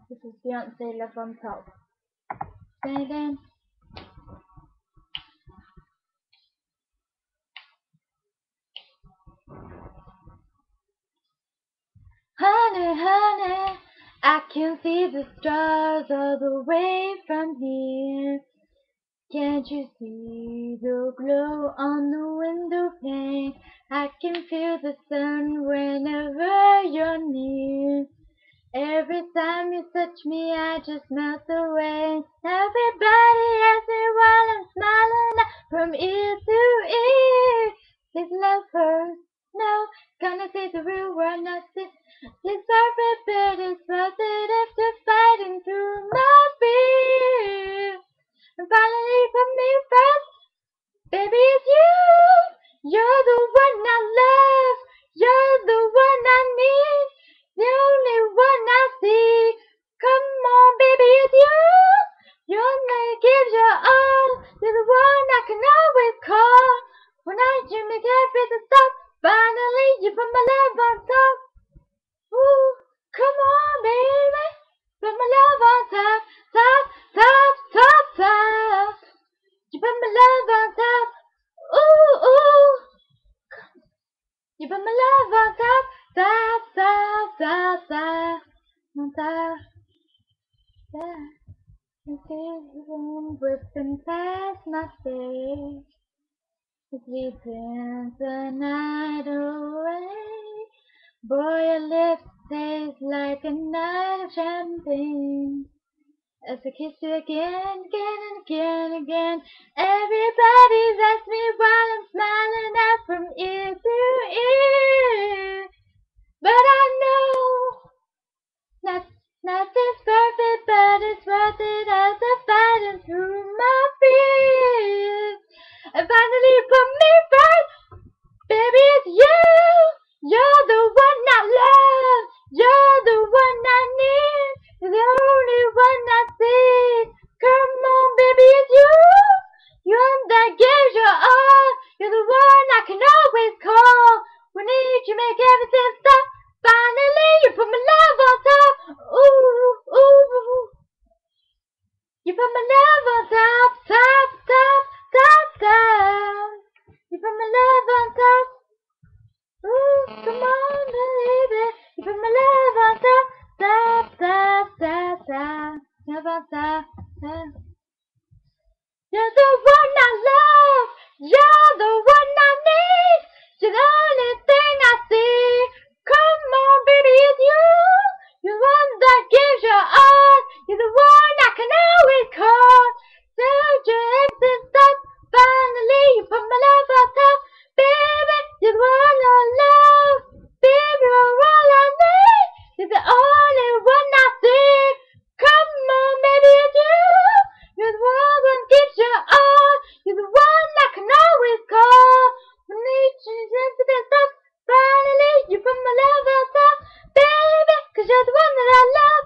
This is Beyonce, Love on Top. Sing again. Honey, honey, I can see the stars all the way from here. Can't you see the glow on the window pane? I can feel the sun whenever you're near. Every time you touch me, I just melt away. Everybody asks me while I'm smiling from ear to ear. This love hurts, no, gonna see the real world, not this. This perfect bed is worth it after fighting through my fear. And finally put me first, baby, it's you. You're the one I love, you're the one I need, the only one I see. Come on, baby, it's you. You're the one that gives your all, you're the one I can always call. When I dream to get rid of stuff, finally you put my love on top. Ooh, come on, baby, put my love on top, top, top, top, top. You put my love on top. Ooh, ooh. You put my love on top, top, top, top, top, on top. Yeah. You feel the wind whipping past my face. As we dance the night away. Boy, your lips taste like a night of champagne. As I kiss you again, again, and again, again. Everybody's asked me while I'm smiling out from ear to ear. But I know nothing's perfect, but it's worth it as I'm fighting through my fears. And finally you put me first, baby, it's you. You're the one I love, you're the one I need, you're the only one I see. Come on, baby, it's you. You're the one that gives your all, you're the one I can always call. When you make everything stop, finally you put my love on top. Ooh, ooh. You put my love on top, top, top, top, top. You put my love on top. Ooh, come on, baby. You put my love on top, top, top, top, top. Love on top, top. You're the one I love, you're the one I need, you're the only thing I see. Come on, baby, it's you. You're the one that gives your all, you're the one I can always call. Till your exit stop, finally you put my love on top. Baby, you're the one I love, baby, you're all I need, you're the only one I see. Come on, baby, it's you. You're the one that gives your all, you're the one I can always call. When each is into this stuff, finally you put my love on top. Baby, 'cause you're the one that I love,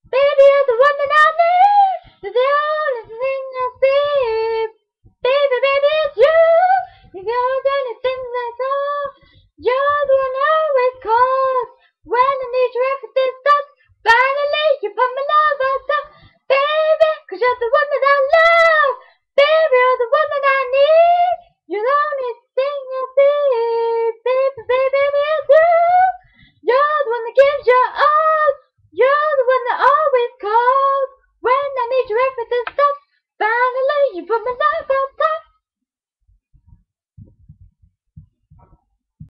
baby, you're the one that I need, you're the only thing I see. Baby, baby, it's you. You're the only thing that's all. You're the one I always call. When I need you, everything stops. Finally, you put my love on top. Baby, 'cause you're the one that I love. Baby, you're the one that I need. You're the only thing I see. Baby, baby, baby, it's you. You're the one that gives your all. You're the one that always calls. When I need you, everything stops. Finally, you put my love